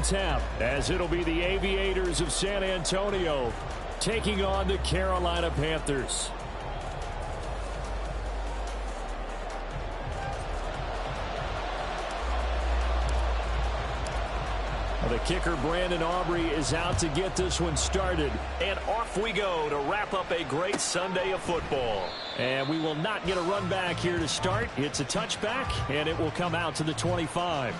tap, as it'll be the Aviators of San Antonio taking on the Carolina Panthers. The kicker, Brandon Aubrey, is out to get this one started. And off we go to wrap up a great Sunday of football. And we will not get a run back here to start. It's a touchback, and it will come out to the 25.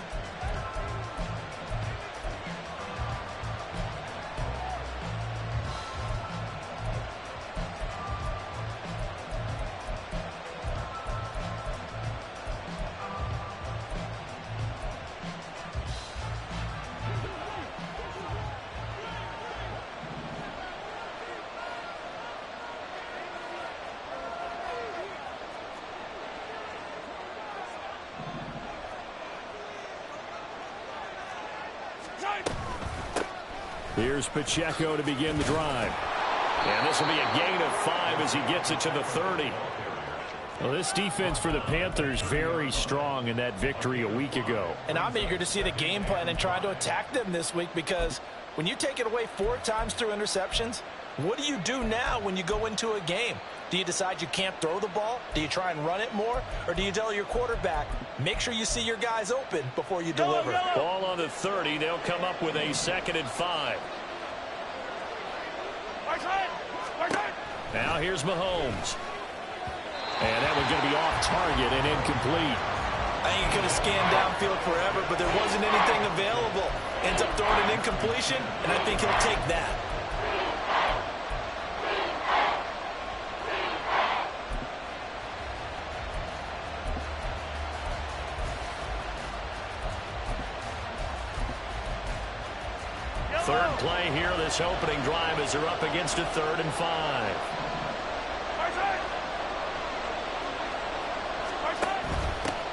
Here's Pacheco to begin the drive. And this will be a gain of 5 as he gets it to the 30. Well, this defense for the Panthers very strong in that victory a week ago. And I'm eager to see the game plan and try to attack them this week, because when you take it away 4 times through interceptions, what do you do now when you go into a game? Do you decide you can't throw the ball? Do you try and run it more? Or do you tell your quarterback, make sure you see your guys open before you deliver? Ball on the 30. They'll come up with a 2nd and 5. Now here's Mahomes. And that one's going to be off target and incomplete. I think he could have scanned downfield forever, but there wasn't anything available. Ends up throwing an incompletion, and I think he'll take that. Third play here, this opening drive, as they're up against a 3rd and 5.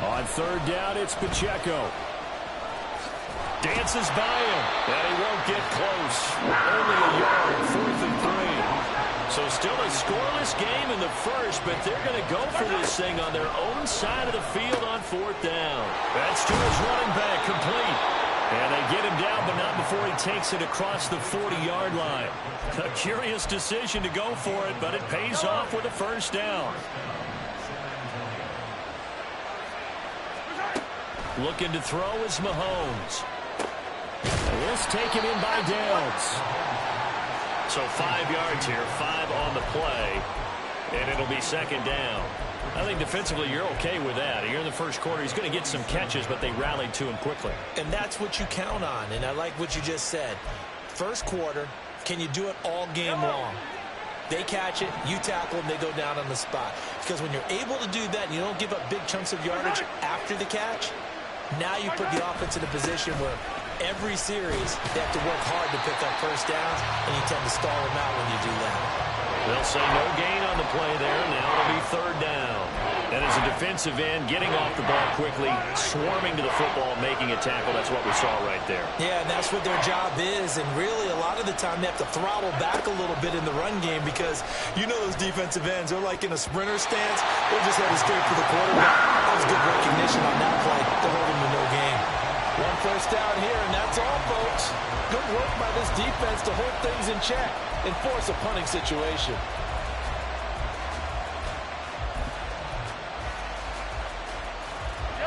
On 3rd down, it's Pacheco. Dances by him, and he won't get close. Only a yard, 4th and 3. So still a scoreless game in the first, but they're going to go for this thing on their own side of the field on 4th down. That's to his running back, complete. And they get him down, but not before he takes it across the 40-yard line. A curious decision to go for it, but it pays off with a 1st down. Looking to throw is Mahomes. This taken in by Downs. So 5 yards here, 5 on the play, and it'll be 2nd down. I think defensively you're okay with that. Here in the first quarter, he's going to get some catches, but they rallied to him quickly. And that's what you count on, and I like what you just said. First quarter, can you do it all game long? They catch it, you tackle them, they go down on the spot. Because when you're able to do that and you don't give up big chunks of yardage after the catch, now you put the offense in a position where every series they have to work hard to pick up 1st downs, and you tend to stall them out when you do that. They'll say no gain on the play there. Now it'll be 3rd down. And as a defensive end, getting off the ball quickly, swarming to the football, making a tackle, that's what we saw right there. Yeah, and that's what their job is. And really, a lot of the time, they have to throttle back a little bit in the run game, because you know those defensive ends, they're like in a sprinter stance. They're just headed straight for the quarterback. That was good recognition on that play to hold him to no gain. 1 1st down here, and that's all, folks. Good work by this defense to hold things in check and force a punting situation.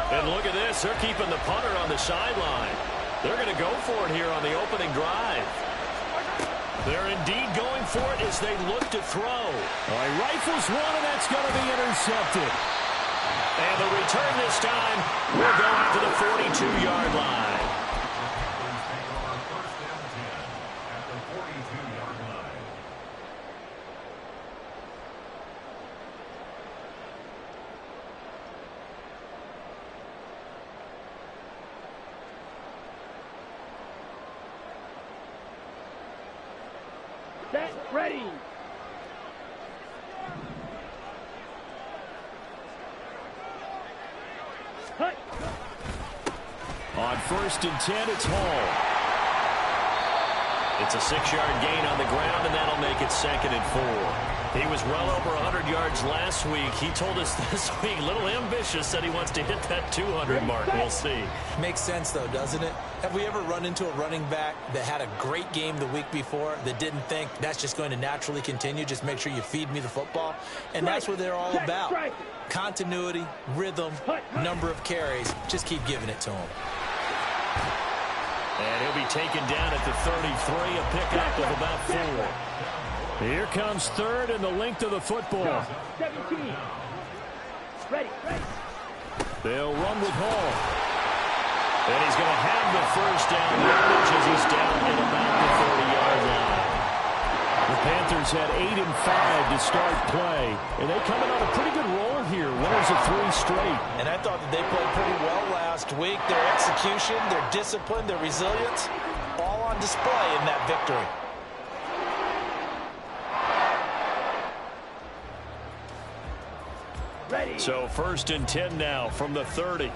And look at this. They're keeping the punter on the sideline. They're going to go for it here on the opening drive. They're indeed going for it as they look to throw. All right, rifles one, and that's going to be intercepted. And the return this time will go out to the 42-yard line. Set, ready. Cut. On 1st and 10, it's Hall. It's a 6-yard gain on the ground, and that'll make it 2nd and 4. He was well over 100 yards last week. He told us this week, a little ambitious, said he wants to hit that 200 mark. We'll see. Makes sense, though, doesn't it? Have we ever run into a running back that had a great game the week before that didn't think that's just going to naturally continue? Just make sure you feed me the football. And that's what they're all about. Continuity, rhythm, number of carries. Just keep giving it to him. And he'll be taken down at the 33, a pickup of about 4. Here comes third and the length of the football. 17. Ready. They'll run with Hall. And he's going to have the first down yardage as he's down at about the 30-yard line. The Panthers had 8 and 5 to start play, and they come in on a pretty good roll here. Winners of 3 straight. And I thought that they played pretty well last week. Their execution, their discipline, their resilience, all on display in that victory. Ready. So 1st and 10 now from the 30.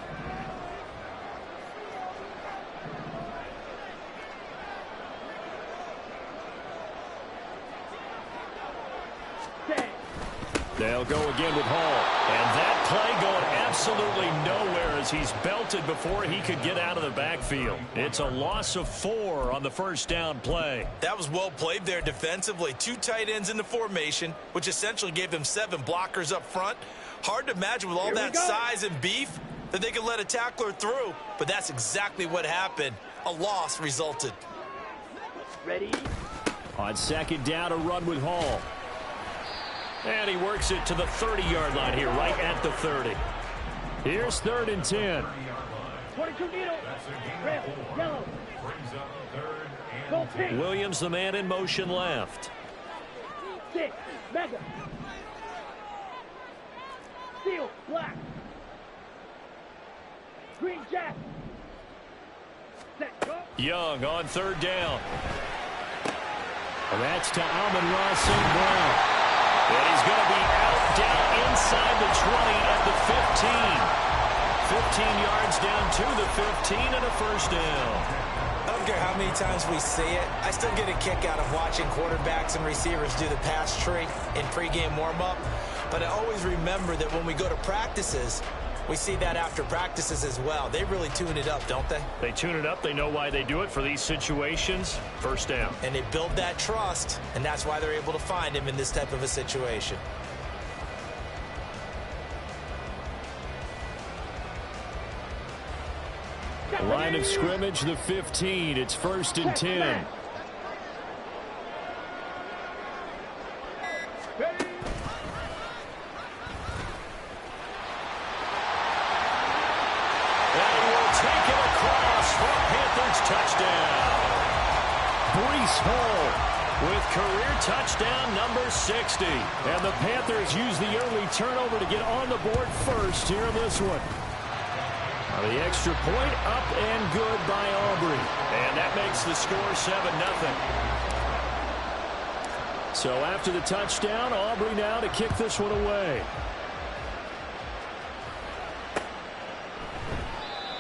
They'll go again with Hall. And that play going absolutely nowhere as he's belted before he could get out of the backfield. It's a loss of 4 on the first down play. That was well played there defensively. 2 tight ends in the formation, which essentially gave them 7 blockers up front. Hard to imagine with all that size and beef that they could let a tackler through. But that's exactly what happened. A loss resulted. Ready. On 2nd down, a run with Hall. And he works it to the 30-yard line here, right at the 30. Here's 3rd and 10. 22 needle. Red, yellow. Go pink. Williams, the man in motion left. 6, mega. Steel, black. Green jack. Set, go. Young on 3rd down. And that's to Amon-Ra St. Brown. And he's going to be out down inside the 20 at the 15. 15 yards down to the 15 and a first down. I don't care how many times we see it. I still get a kick out of watching quarterbacks and receivers do the pass tree in pregame warm-up. But I always remember that when we go to practices, we see that after practices as well. They really tune it up, don't they? They tune it up. They know why they do it for these situations. First down. And they build that trust, and that's why they're able to find him in this type of a situation. Line of scrimmage, the 15. It's 1st and 10. Touchdown. Breece Hall with career touchdown number 60. And the Panthers use the early turnover to get on the board first here in this one. Now the extra point up and good by Aubrey. And that makes the score 7-0. So after the touchdown, Aubrey now to kick this one away.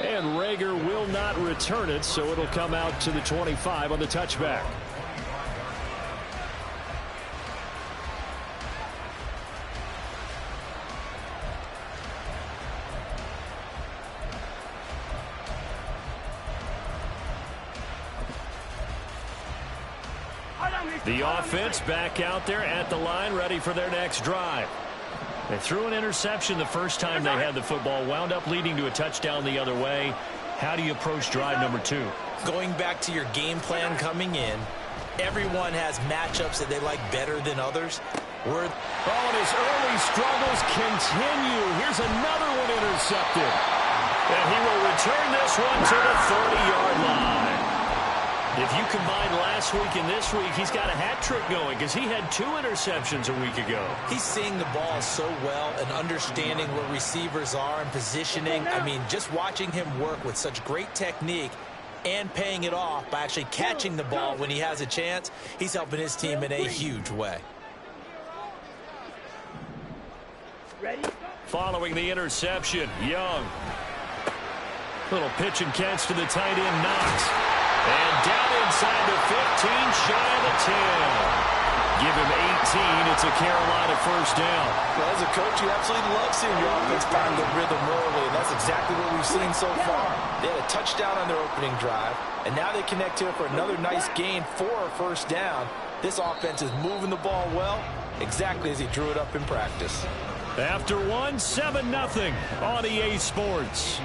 And Rager will not return it, so it'll come out to the 25 on the touchback. The offense back out there at the line, ready for their next drive. They threw an interception the first time they had the football, wound up leading to a touchdown the other way. How do you approach drive number 2? Going back to your game plan coming in, everyone has matchups that they like better than others. And his early struggles continue. Here's another one intercepted. And he will return this one to the 30-yard line. If you combine last week and this week, he's got a hat trick going because he had 2 interceptions a week ago. He's seeing the ball so well and understanding what receivers are and positioning. I mean, just watching him work with such great technique and paying it off by actually catching the ball when he has a chance, he's helping his team in a huge way. Ready? Following the interception, Young. Little pitch and catch to the tight end, Knox. And down inside the 15, shy of the 10. give him 18. It's a Carolina first down. Well, as a coach, you absolutely love seeing your offense find the rhythm early, and that's exactly what we've seen so far. They had a touchdown on their opening drive, and now they connect here for another nice gain for a first down. This offense is moving the ball well, exactly as he drew it up in practice. After one, 7-0 on EA Sports.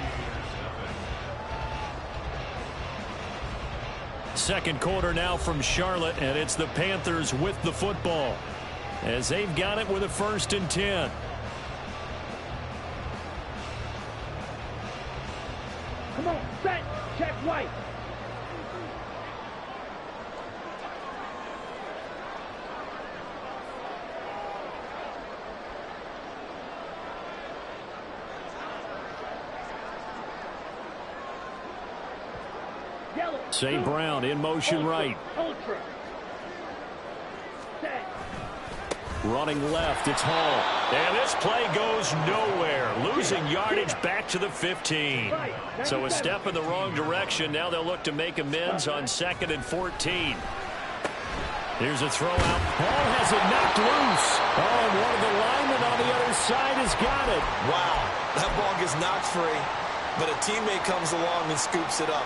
Second quarter now from Charlotte, and it's the Panthers with the football as they've got it with a 1st and 10. Come on, set, check right. St. Brown in motion right. Ultra. Set. Running left, it's Hall. And this play goes nowhere. Losing yardage back to the 15. So a step in the wrong direction. Now they'll look to make amends on 2nd and 14. Here's a throw out. Hall has it knocked loose. Oh, and one of the linemen on the other side has got it. Wow, that ball gets knocked free, but a teammate comes along and scoops it up.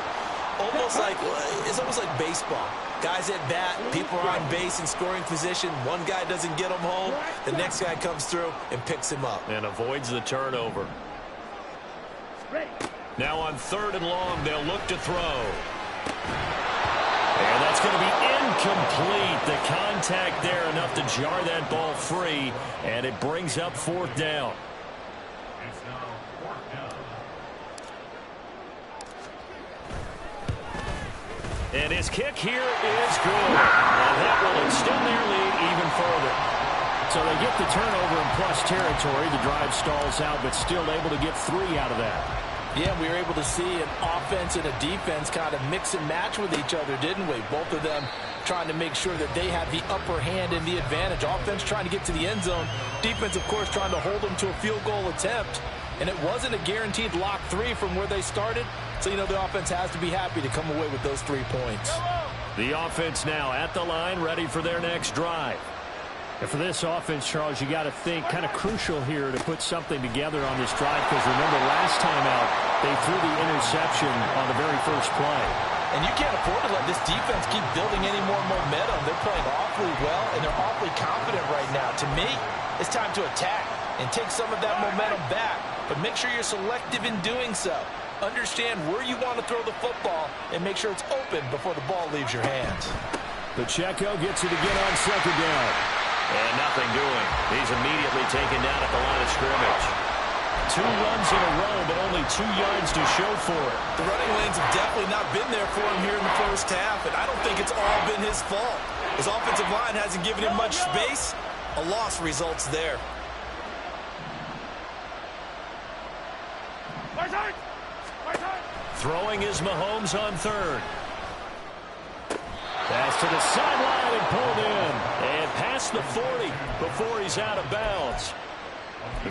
It's almost like baseball. Guys at bat, people are on base in scoring position. One guy doesn't get him home. The next guy comes through and picks him up. And avoids the turnover. Now on 3rd and long, they'll look to throw. And that's going to be incomplete. The contact there enough to jar that ball free, and it brings up 4th down. And his kick here is good. And that will extend their lead even further. So they get the turnover in plus territory. The drive stalls out, but still able to get 3 out of that. Yeah, we were able to see an offense and a defense kind of mix and match with each other, didn't we? Both of them trying to make sure that they have the upper hand and the advantage. Offense trying to get to the end zone. Defense, of course, trying to hold them to a field goal attempt. And it wasn't a guaranteed lock 3 from where they started. So, you know, the offense has to be happy to come away with those 3 points. The offense now at the line, ready for their next drive. And for this offense, Charles, you got to think kind of crucial here to put something together on this drive, because remember last time out, they threw the interception on the very first play. And you can't afford to let this defense keep building any more momentum. They're playing awfully well, and they're awfully confident right now. To me, it's time to attack and take some of that momentum back. But make sure you're selective in doing so. Understand where you want to throw the football and make sure it's open before the ball leaves your hands. Pacheco gets it again on 2nd down. And nothing doing. He's immediately taken down at the line of scrimmage. 2 runs in a row, but only 2 yards to show for it. The running lanes have definitely not been there for him here in the first half, and I don't think it's all been his fault. His offensive line hasn't given him much space. A loss results there. Throwing is Mahomes on 3rd. Pass to the sideline and pulled in. And past the 40 before he's out of bounds.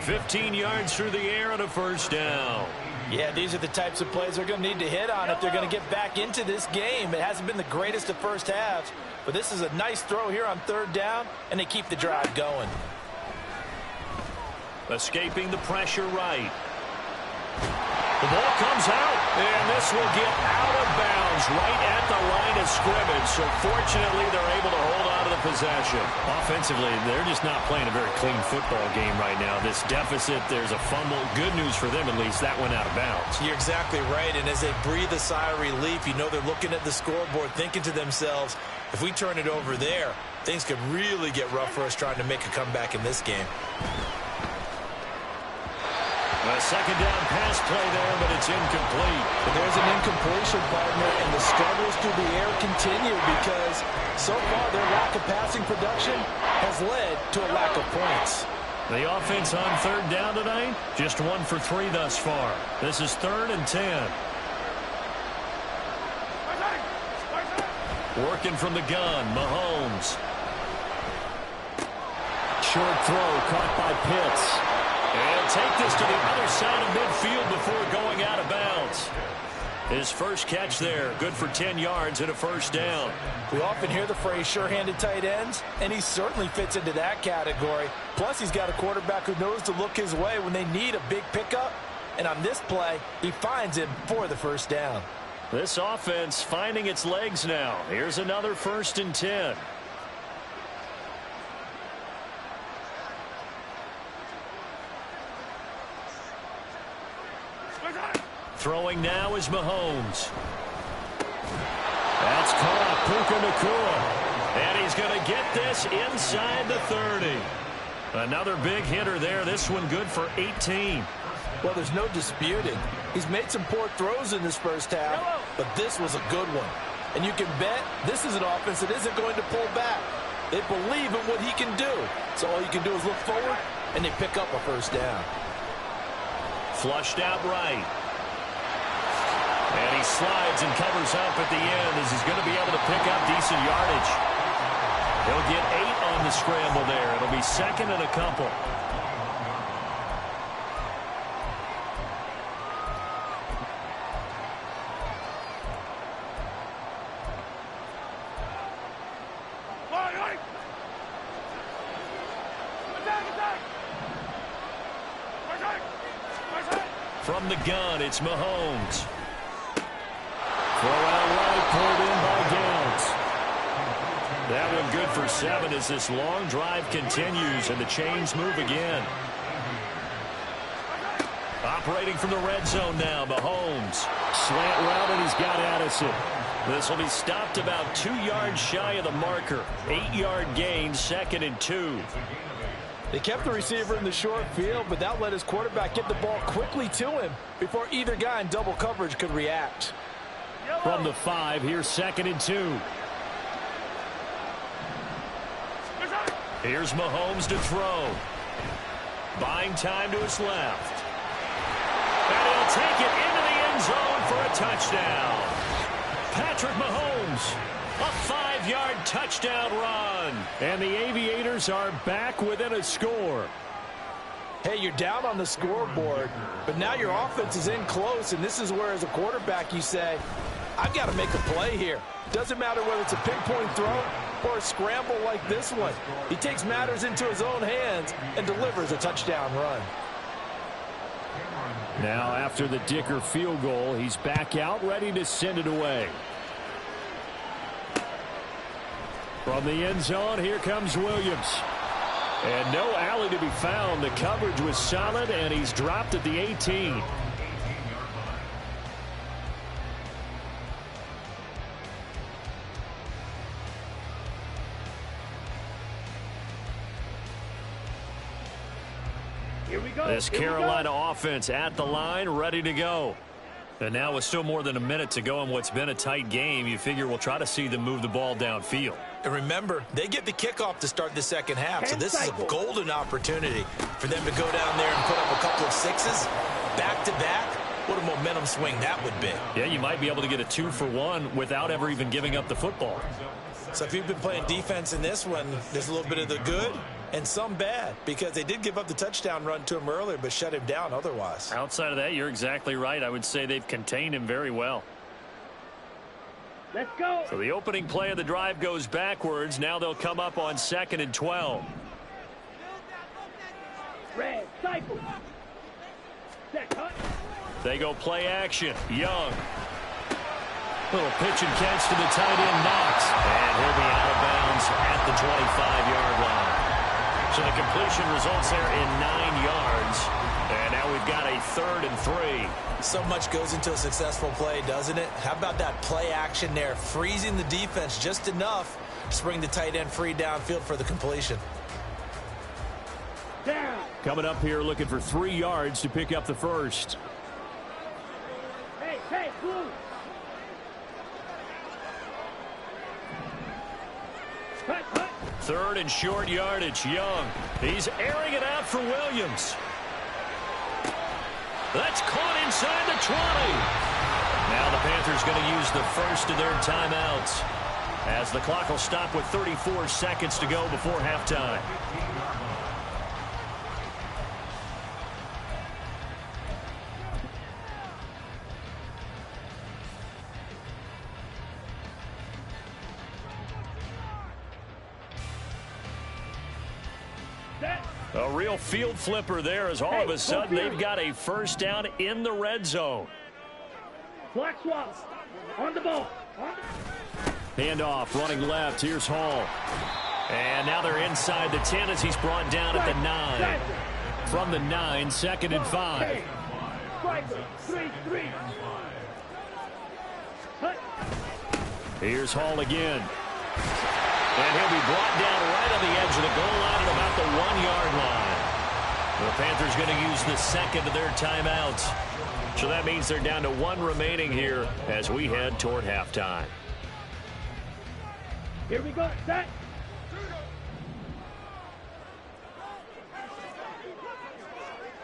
15 yards through the air and a first down. Yeah, these are the types of plays they're going to need to hit on if they're going to get back into this game. It hasn't been the greatest of first halves, but this is a nice throw here on 3rd down, and they keep the drive going. Escaping the pressure right. The ball comes out, and this will get out of bounds right at the line of scrimmage. So fortunately, they're able to hold on to the possession. Offensively, they're just not playing a very clean football game right now. This deficit, there's a fumble. Good news for them, at least. That went out of bounds. You're exactly right, and as they breathe a sigh of relief, you know they're looking at the scoreboard, thinking to themselves, if we turn it over there, things could really get rough for us trying to make a comeback in this game. A 2nd down pass play there, but it's incomplete. But there's an incompletion, partner, and the struggles through the air continue because so far their lack of passing production has led to a lack of points. The offense on 3rd down tonight, just 1 for 3 thus far. This is 3rd and 10. Working from the gun, Mahomes. Short throw caught by Pitts. And take this to the other side of midfield before going out of bounds. His first catch there, good for 10 yards and a first down. We often hear the phrase sure-handed tight ends, and he certainly fits into that category. Plus, he's got a quarterback who knows to look his way when they need a big pickup. And on this play, he finds him for the first down. This offense finding its legs now. Here's another 1st and 10. Throwing now is Mahomes. That's caught. Puka Nacua. And he's going to get this inside the 30. Another big hitter there. This one good for 18. Well, there's no disputing. He's made some poor throws in this first half, but this was a good one. And you can bet this is an offense that isn't going to pull back. They believe in what he can do. So all you can do is look forward, and they pick up a first down. Flushed out right. And he slides and covers up at the end as he's going to be able to pick up decent yardage. He'll get 8 on the scramble there. It'll be 2nd and a couple. From the gun, it's Mahomes. Throw out right, pulled in by Downs. That one good for 7 as this long drive continues and the chains move again. Operating from the red zone now, Mahomes. Slant route, and he's got Addison. This will be stopped about 2 yards shy of the marker. 8-yard gain, 2nd and 2. They kept the receiver in the short field, but that let his quarterback get the ball quickly to him before either guy in double coverage could react. From the 5, here's 2nd and 2. Here's Mahomes to throw. Buying time to his left. And he'll take it into the end zone for a touchdown. Patrick Mahomes, a 5-yard touchdown run. And the Aviators are back within a score. Hey, you're down on the scoreboard, but now your offense is in close, and this is where, as a quarterback, you say, I've got to make a play here. Doesn't matter whether it's a pinpoint throw or a scramble like this one. He takes matters into his own hands and delivers a touchdown run. Now, after the Dicker field goal, he's back out, ready to send it away. From the end zone, here comes Williams. And no alley to be found. The coverage was solid, and he's dropped at the 18. Here we go. This Carolina offense at the line, ready to go. And now with still more than a minute to go in what's been a tight game, you figure we'll try to see them move the ball downfield. And remember, they get the kickoff to start the second half, so this is a golden opportunity for them to go down there and put up a couple of sixes back-to-back. What a momentum swing that would be. Yeah, you might be able to get a 2-for-1 without ever even giving up the football. So if you've been playing defense in this one, there's a little bit of the good and some bad, because they did give up the touchdown run to him earlier but shut him down otherwise. Outside of that, you're exactly right. I would say they've contained him very well. Let's go. So the opening play of the drive goes backwards. Now they'll come up on 2nd and 12. Red, cycle. Set, cut. They go play action. Young. Little pitch and catch to the tight end, Knox. And he'll be out of bounds at the 25-yard line. So the completion results there in 9 yards. And now we've got a 3rd and 3. So much goes into a successful play, doesn't it? How about that play action there, freezing the defense just enough to bring the tight end free downfield for the completion. Down. Coming up here looking for 3 yards to pick up the first. Hey, blue. Cut. 3rd and short yardage. Young. He's airing it out for Williams. That's caught inside the 20. Now the Panthers going to use the first of their timeouts, as the clock will stop with 34 seconds to go before halftime. Set. A real field flipper there as all of a sudden they've got a first down in the red zone. Black swap. On the ball. Handoff, running left. Here's Hall. And now they're inside the 10 as he's brought down at the 9. From the 9, 2nd and 5. Striker. 3-3. Here's Hall again. And he'll be brought down right on the edge of the goal line at about the 1-yard line. The Panthers going to use the second of their timeouts. So that means they're down to 1 remaining here as we head toward halftime. Here we go. Set.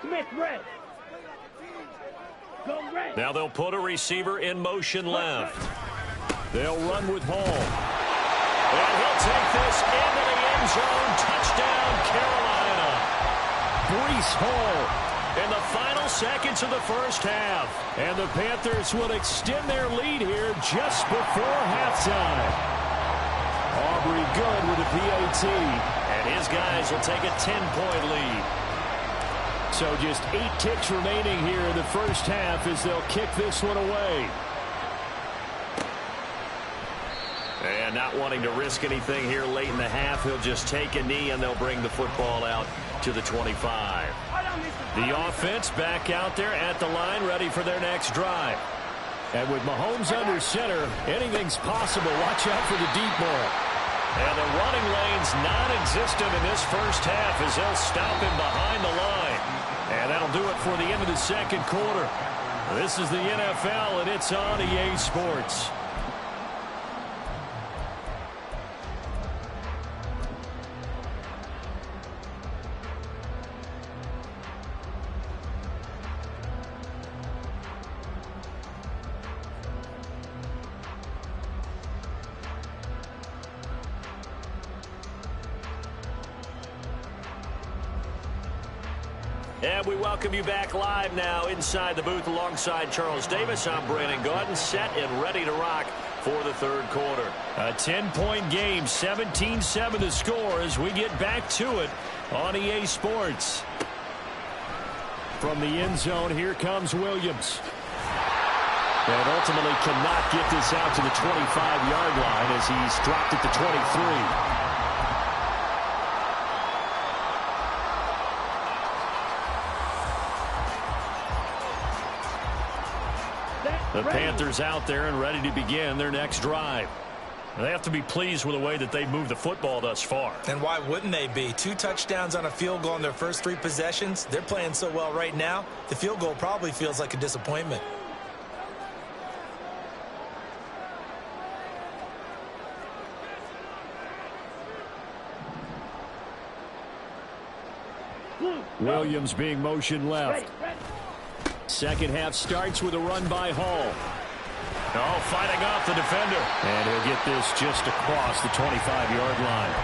Smith red. Go red. Now they'll put a receiver in motion left. They'll run with Hall. And he'll take this into the end zone. Touchdown, Carolina. Breece Hall In the final seconds of the first half. And the Panthers will extend their lead here just before halftime. Aubrey good with a PAT. And his guys will take a 10-point lead. So just 8 ticks remaining here in the first half as they'll kick this one away. And not wanting to risk anything here late in the half, he'll just take a knee and they'll bring the football out to the 25. The offense back out there at the line, ready for their next drive. And with Mahomes under center, anything's possible. Watch out for the deep ball. And the running lane's non-existent in this first half as they'll stop him behind the line. And that'll do it for the end of the second quarter. This is the NFL, and it's on EA Sports. And we welcome you back live now inside the booth alongside Charles Davis. I'm Brandon Gaudin, set and ready to rock for the third quarter. A 10-point game, 17-7 the score as we get back to it on EA Sports. From the end zone, here comes Williams. And ultimately cannot get this out to the 25-yard line as he's dropped at the 23. The Panthers out there and ready to begin their next drive. They have to be pleased with the way that they've moved the football thus far. And why wouldn't they be? 2 touchdowns on a field goal in their first 3 possessions. They're playing so well right now, the field goal probably feels like a disappointment. Williams being motion left. Second half starts with a run by Hall. Oh, fighting off the defender. And he'll get this just across the 25-yard line.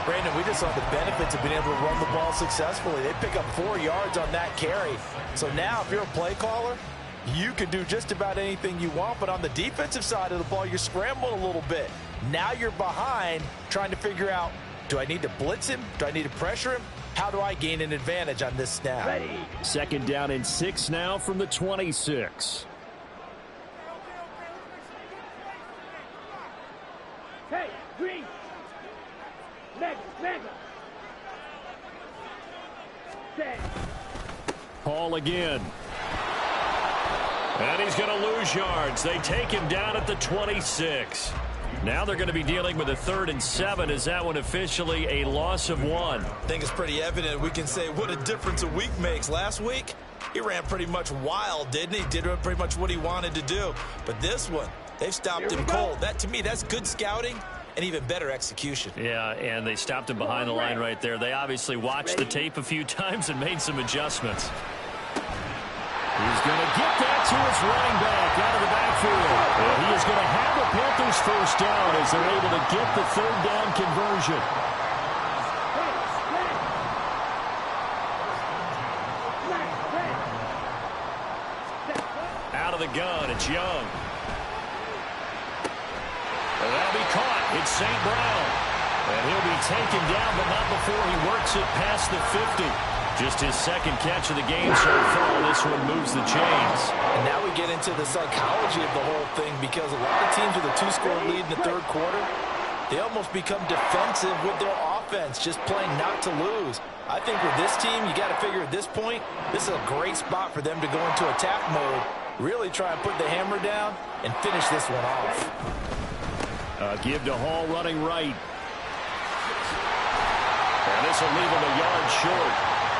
Brandon, we just saw the benefits of being able to run the ball successfully. They pick up 4 yards on that carry. So now if you're a play caller, you can do just about anything you want. But on the defensive side of the ball, you're scrambling a little bit. Now you're behind trying to figure out, do I need to blitz him? Do I need to pressure him? How do I gain an advantage on this snap? Ready. Second down and 6 now from the 26. Hey, green. Mega. Set. Hall again. And he's going to lose yards. They take him down at the 26. Now they're going to be dealing with a 3rd and 7. Is that one officially a loss of 1? I think it's pretty evident. We can say what a difference a week makes. Last week, he ran pretty much wild, didn't he? Did pretty much what he wanted to do. But this one, they've stopped him cold. That, to me, that's good scouting and even better execution. Yeah, and they stopped him behind the line right there. They obviously watched the tape a few times and made some adjustments. He's going to get that to his running back out of the backfield. And he is going to have the Panthers first down as they're able to get the 3rd down conversion. Out of the gun, it's Young. And that'll be caught. It's St. Brown. And he'll be taken down, but not before he works it past the 50. Just his second catch of the game so far. This one moves the chains. And now we get into the psychology of the whole thing, because a lot of teams with a 2-score lead in the third quarter, they almost become defensive with their offense, just playing not to lose. I think with this team, you got to figure at this point, this is a great spot for them to go into attack mode, really try and put the hammer down and finish this one off. Give to Hall running right. And this will leave him a yard short.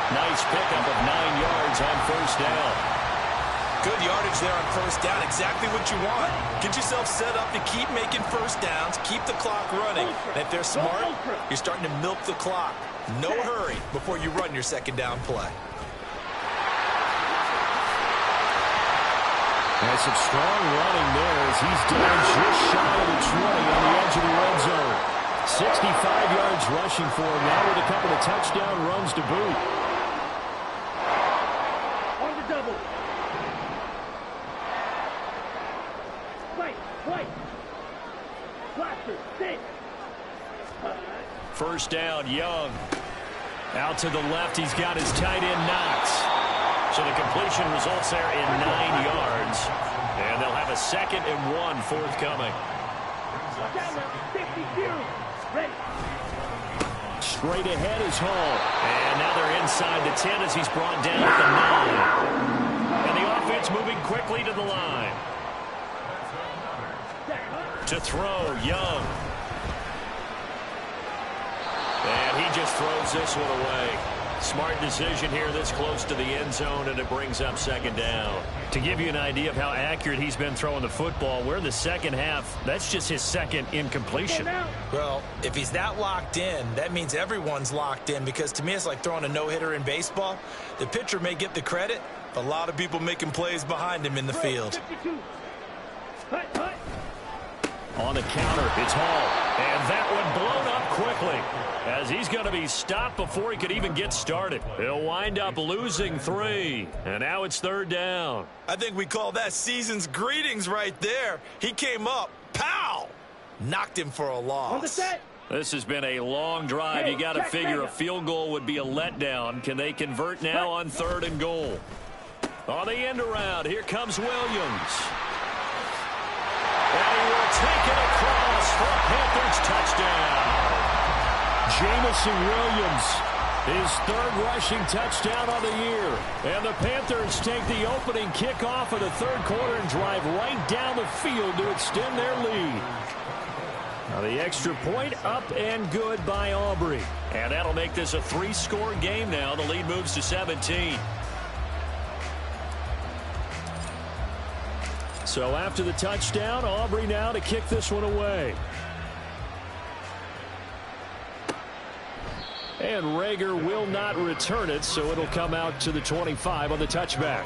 Nice pickup of 9 yards on first down. Good yardage there on first down. Exactly what you want. Get yourself set up to keep making first downs, keep the clock running. And if they're smart, you're starting to milk the clock. No hurry before you run your second down play. And some strong running there as he's down just shy of the 20 on the edge of the red zone. 65 yards rushing for him now with a couple of touchdown runs to boot. On the double. Play. Blaster, stay. First down, Young. Out to the left, he's got his tight end Knox. So the completion results there in 9 yards. And they'll have a 2nd and 1 forthcoming. Ready. Straight ahead is Hall. And now they're inside the 10 as he's brought down at the 9. And the offense moving quickly to the line. To throw, Young. And he just throws this one away. Smart decision here this close to the end zone, and it brings up 2nd down. To give you an idea of how accurate he's been throwing the football, we're in the second half. That's just his 2nd incompletion. Well, if he's that locked in, that means everyone's locked in, because to me it's like throwing a no-hitter in baseball. The pitcher may get the credit, but a lot of people making plays behind him in the field. On the counter, it's Hall. And that one blown up quickly as he's going to be stopped before he could even get started. He'll wind up losing 3. And now it's 3rd down. I think we call that season's greetings right there. He came up, pow! Knocked him for a loss. On the set. This has been a long drive. You got to figure a field goal would be a letdown. Can they convert now on 3rd and goal? On the end around, here comes Williams. And he will take it across for a Panthers touchdown. Jamison Williams, his 3rd rushing touchdown on the year. And the Panthers take the opening kickoff of the 3rd quarter and drive right down the field to extend their lead. Now the extra point up and good by Aubrey. And that'll make this a 3-score game now. The lead moves to 17. So after the touchdown, Aubrey now to kick this one away. And Rager will not return it, so it'll come out to the 25 on the touchback.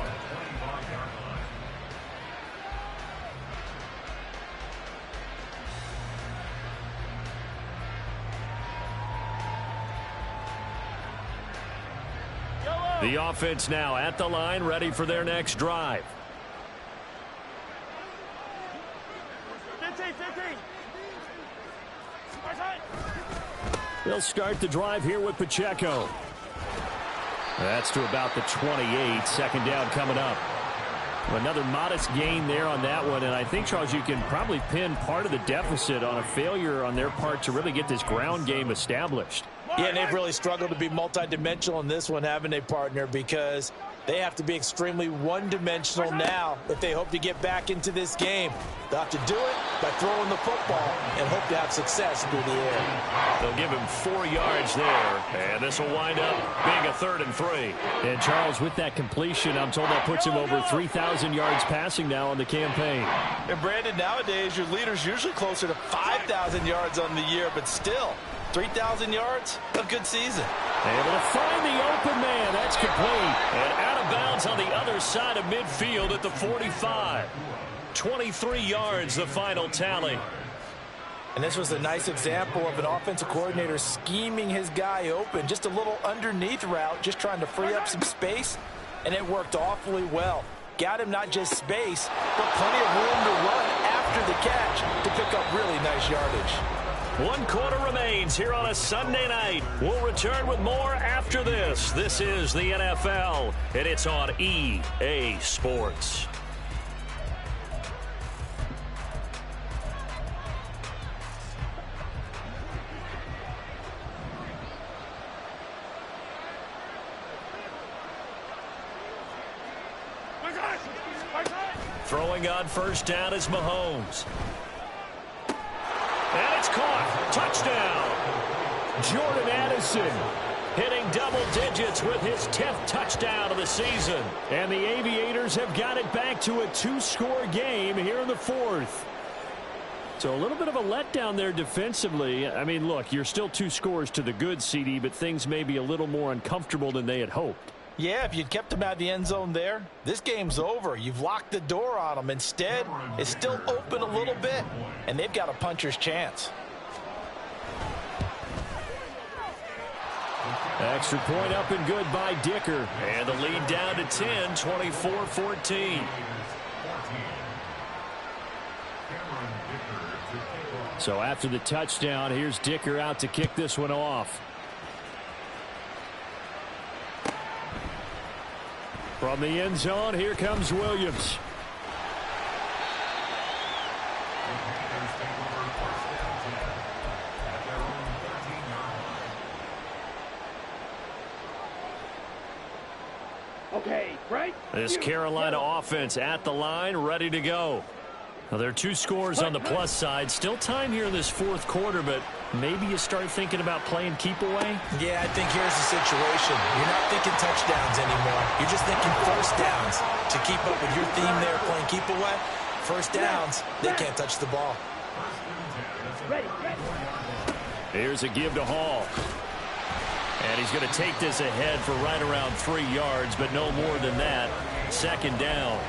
The offense now at the line, ready for their next drive. 15. They'll start the drive here with Pacheco. That's to about the 28. 2nd down coming up. Another modest gain there on that one, and I think, Charles, you can probably pin part of the deficit on a failure on their part to really get this ground game established. Yeah, and they've really struggled to be multidimensional in this one, haven't they, partner? Because they have to be extremely one-dimensional now if they hope to get back into this game. They'll have to do it by throwing the football and hope to have success through the air. They'll give him 4 yards there, and this will wind up being a 3rd and 3. And, Charles, with that completion, I'm told that puts him over 3,000 yards passing now on the campaign. And, Brandon, nowadays your leader's usually closer to 5,000 yards on the year, but still, 3,000 yards, a good season. Able to find the open man. That's complete. And out of bounds on the other side of midfield at the 45. 23 yards, the final tally. And this was a nice example of an offensive coordinator scheming his guy open. Just a little underneath route, just trying to free up some space. And it worked awfully well. Got him not just space, but plenty of room to run after the catch to pick up really nice yardage. 1 quarter remains here on a Sunday night. We'll return with more after this. This is the NFL, and it's on EA Sports. Throwing on first down is Mahomes. And it's caught. Touchdown. Jordan Addison hitting double digits with his 10th touchdown of the season. And the Aviators have got it back to a 2-score game here in the 4th. So a little bit of a letdown there defensively. I mean, look, you're still 2 scores to the good, CD, but things may be a little more uncomfortable than they had hoped. Yeah, if you'd kept him out of the end zone there, this game's over. You've locked the door on him. Instead, it's still open a little bit, and they've got a puncher's chance. Extra point up and good by Dicker. And the lead down to 10, 24-14. So after the touchdown, here's Dicker out to kick this one off. From the end zone, here comes Williams. Okay, right? This Carolina offense at the line, ready to go. Well, there are 2 scores on the plus side. Still time here in this 4th quarter, but maybe you start thinking about playing keep away? Yeah, I think here's the situation. You're not thinking touchdowns anymore. You're just thinking first downs. To keep up with your theme there, playing keep away, first downs, they can't touch the ball. Ready. Here's a give to Hall. And he's going to take this ahead for right around 3 yards, but no more than that. 2nd down.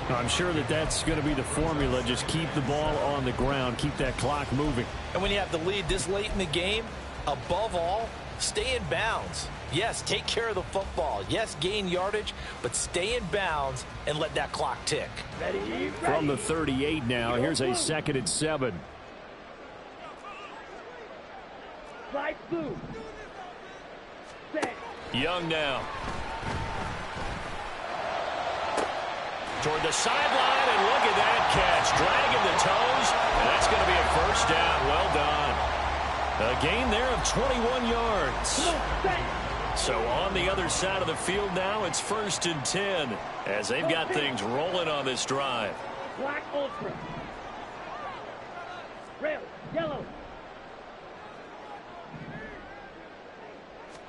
I'm sure that that's going to be the formula. Just keep the ball on the ground. Keep that clock moving. And when you have the lead this late in the game, above all, stay in bounds. Yes, take care of the football. Yes, gain yardage, but stay in bounds and let that clock tick. Ready. From the 38 now, here's a 2nd and 7. Slide through. Set. Young now. Toward the sideline, and look at that catch. Dragging the toes, and that's going to be a first down. Well done. A gain there of 21 yards. So on the other side of the field now, it's 1st and 10 as they've got things rolling on this drive. Black ultra. Red, yellow.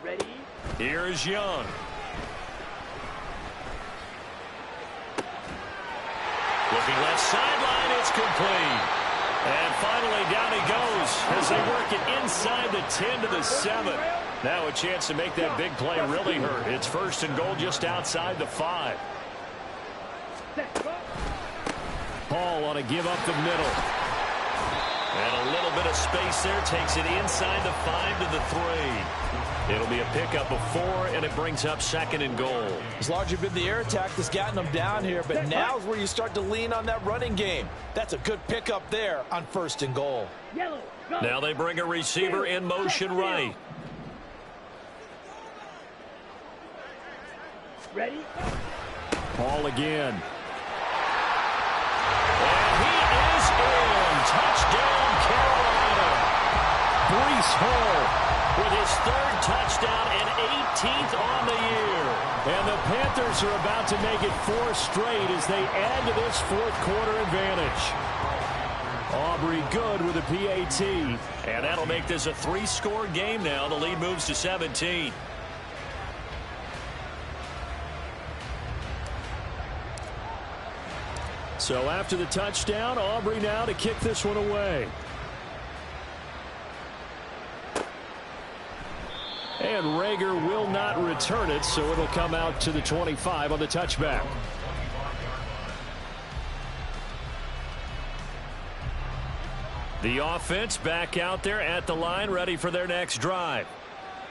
Ready. Here is Young. Looking left sideline, it's complete. And finally down he goes as they work it inside the 10 to the 7. Now a chance to make that big play really hurt. It's 1st and goal just outside the 5. Hall on a give up the middle. And a little bit of space there takes it inside the 5 to the 3. It'll be a pickup of 4, and it brings up 2nd and goal. It's largely been the air attack that's gotten them down here, but now's where you start to lean on that running game. That's a good pickup there on 1st and goal. Yellow. Go. Now they bring a receiver in motion right. Ready. Hall again. And he is in. Touchdown, Carolina. Breece Hall with his 3rd touchdown and 18th on the year. And the Panthers are about to make it 4 straight as they add to this 4th quarter advantage. Aubrey good with a PAT. And that'll make this a 3-score game now. The lead moves to 17. So after the touchdown, Aubrey now to kick this one away. And Rager will not return it, so it'll come out to the 25 on the touchback. The offense back out there at the line, ready for their next drive.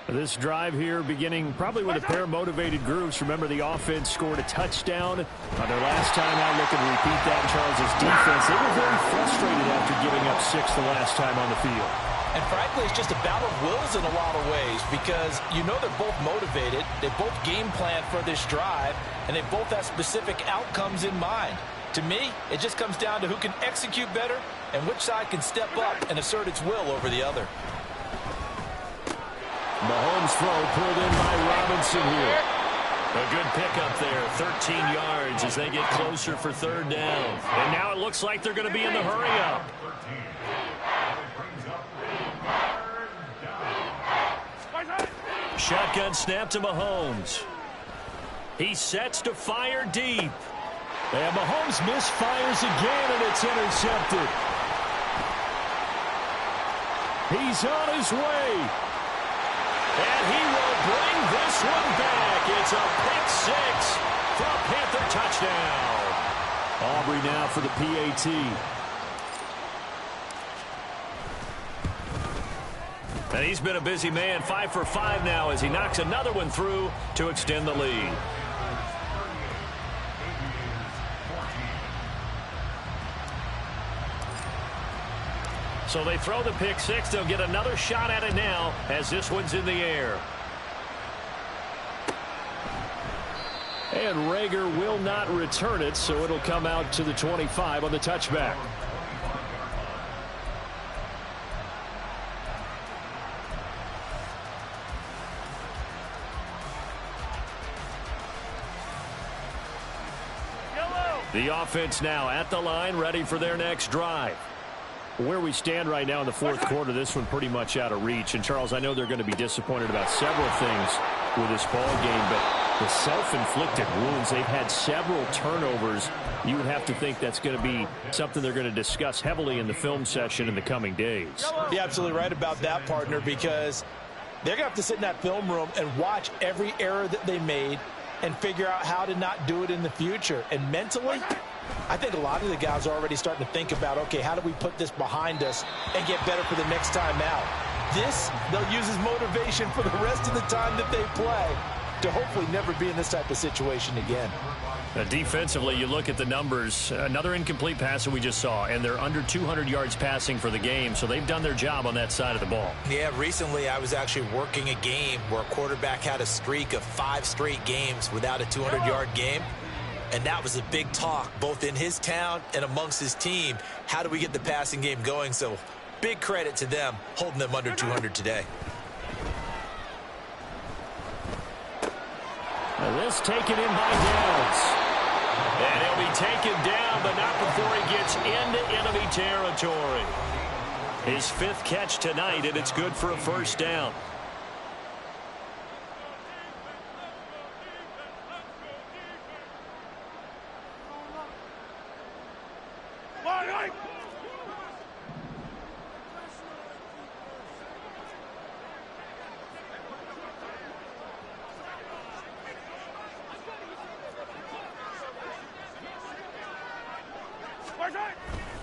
This drive here beginning probably with a pair of motivated groups. Remember, the offense scored a touchdown on their last time out. Looking to repeat that in Charles' defense. They were very frustrated after giving up 6 the last time on the field. And frankly, it's just a battle of wills in a lot of ways because you know they're both motivated. They both game plan for this drive, and they both have specific outcomes in mind. To me, it just comes down to who can execute better and which side can step up and assert its will over the other. Mahomes' throw pulled in by Robinson here. A good pickup there, 13 yards as they get closer for third down. And now it looks like they're going to be in the hurry-up. Shotgun snap to Mahomes. He sets to fire deep. And Mahomes misfires again, and it's intercepted. He's on his way. And he will bring this one back. It's a pick 6 for a Panther touchdown. Aubrey now for the PAT. And he's been a busy man, 5 for 5 now as he knocks another one through to extend the lead. So they throw the pick 6. They'll get another shot at it now as this one's in the air. And Rager will not return it, so it'll come out to the 25 on the touchback. The offense now at the line, ready for their next drive. Where we stand right now in the fourth quarter, this one pretty much out of reach. And, Charles, I know they're going to be disappointed about several things with this ball game, but the self-inflicted wounds, they've had several turnovers. You would have to think that's going to be something they're going to discuss heavily in the film session in the coming days. You're absolutely right about that, partner, because they're going to have to sit in that film room and watch every error that they made and figure out how to not do it in the future. And mentally, I think a lot of the guys are already starting to think about, okay, how do we put this behind us and get better for the next time out? This, they'll use as motivation for the rest of the time that they play to hopefully never be in this type of situation again. Defensively, you look at the numbers. Another incomplete pass that we just saw, and they're under 200 yards passing for the game, so they've done their job on that side of the ball. Yeah, recently I was actually working a game where a quarterback had a streak of 5 straight games without a 200-yard game. And that was a big talk, both in his town and amongst his team. How do we get the passing game going? So big credit to them, holding them under 200 today. Now this taken in by Downs. And he'll be taken down, but not before he gets into enemy territory. His 5th catch tonight, and it's good for a first down.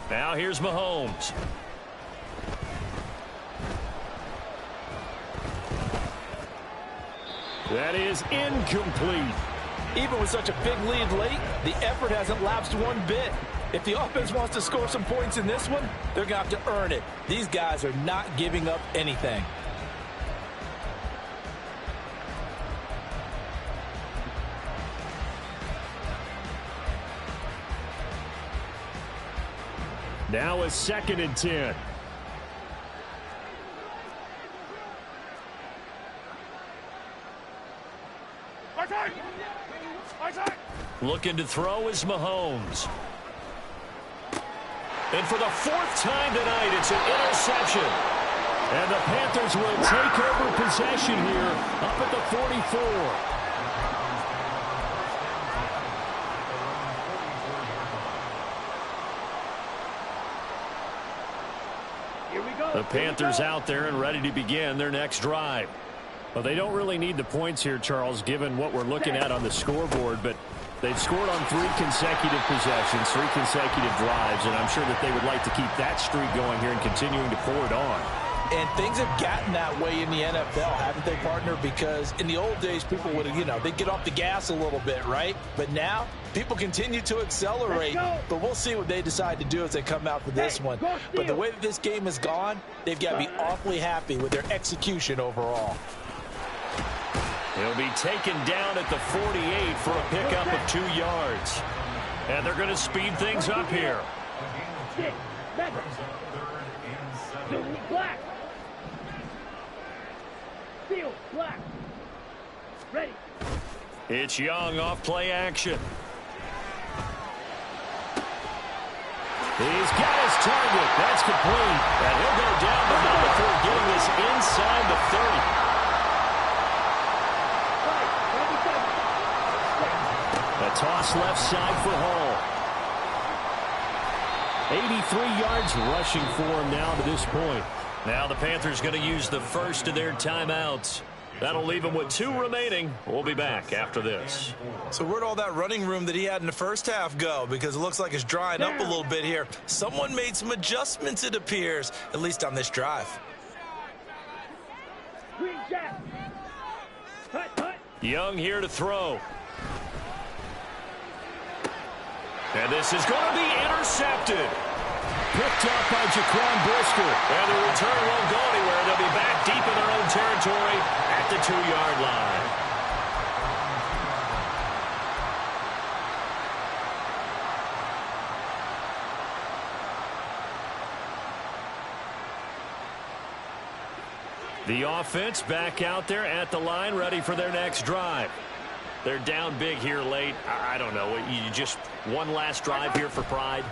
Now here's Mahomes. That is incomplete. Even with such a big lead late, the effort hasn't lapsed one bit. If the offense wants to score some points in this one, they're going to have to earn it. These guys are not giving up anything. Now a 2nd and 10. Looking to throw is Mahomes. And for the 4th time tonight, it's an interception. And the Panthers will take over possession here up at the 44. The Panthers out there and ready to begin their next drive. Well, they don't really need the points here, Charles, given what we're looking at on the scoreboard, but they've scored on 3 consecutive possessions, 3 consecutive drives, and I'm sure that they would like to keep that streak going here and continuing to pour it on. And things have gotten that way in the NFL, haven't they, partner? Because in the old days, people would have, they'd get off the gas a little bit, right? But now, people continue to accelerate. But we'll see what they decide to do as they come out for this one. But the way that this game has gone, they've got to be awfully happy with their execution overall. He'll be taken down at the 48 for a pickup of 2 yards. And they're going to speed things up here. Black. Field, black. Ready. It's Young off play action. He's got his target. That's complete. And he'll go down the middle before getting this inside the 30. A toss left side for Hall. 83 yards rushing for him now to this point. Now the Panthers going to use the first of their timeouts. That'll leave him with 2 remaining. We'll be back after this. So where'd all that running room that he had in the first half go? Because it looks like it's drying up a little bit here. Someone made some adjustments, it appears, at least on this drive. Young here to throw. And this is going to be intercepted. Picked up by Jaquan Brisker. And the return won't go anywhere. They'll be back deep in their own territory at the 2-yard line. The offense back out there at the line, ready for their next drive. They're down big here late. I don't know. You just one last drive here for pride.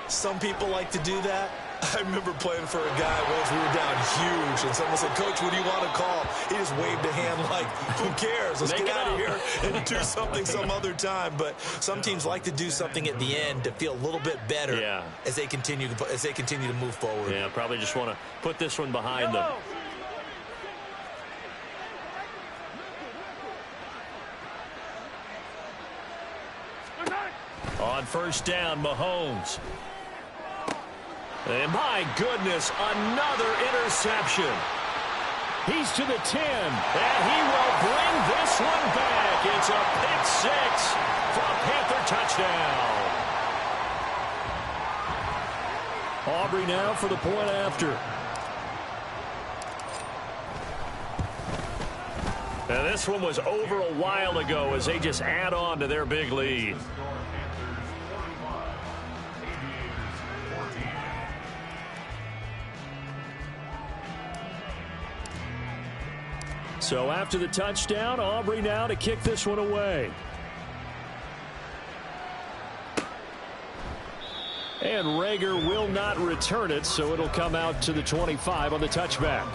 Some people like to do that. I remember playing for a guy once we were down huge, and someone said, "Coach, what do you want to call?" He just waved a hand like, who cares? Let's get out of here and do something some other time. But some teams like to do something at the end to feel a little bit better as they continue to move forward. Yeah, probably just want to put this one behind them. On first down, Mahomes. And my goodness, another interception. He's to the 10, and he will bring this one back. It's a pick 6 for a Panther touchdown. Aubrey now for the point after. Now this one was over a while ago as they just add on to their big lead. So after the touchdown, Aubrey now to kick this one away. And Rager will not return it, so it'll come out to the 25 on the touchback.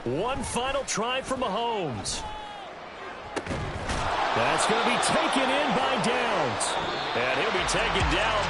One final try for Mahomes. That's going to be taken in by Downs. And he'll be taken down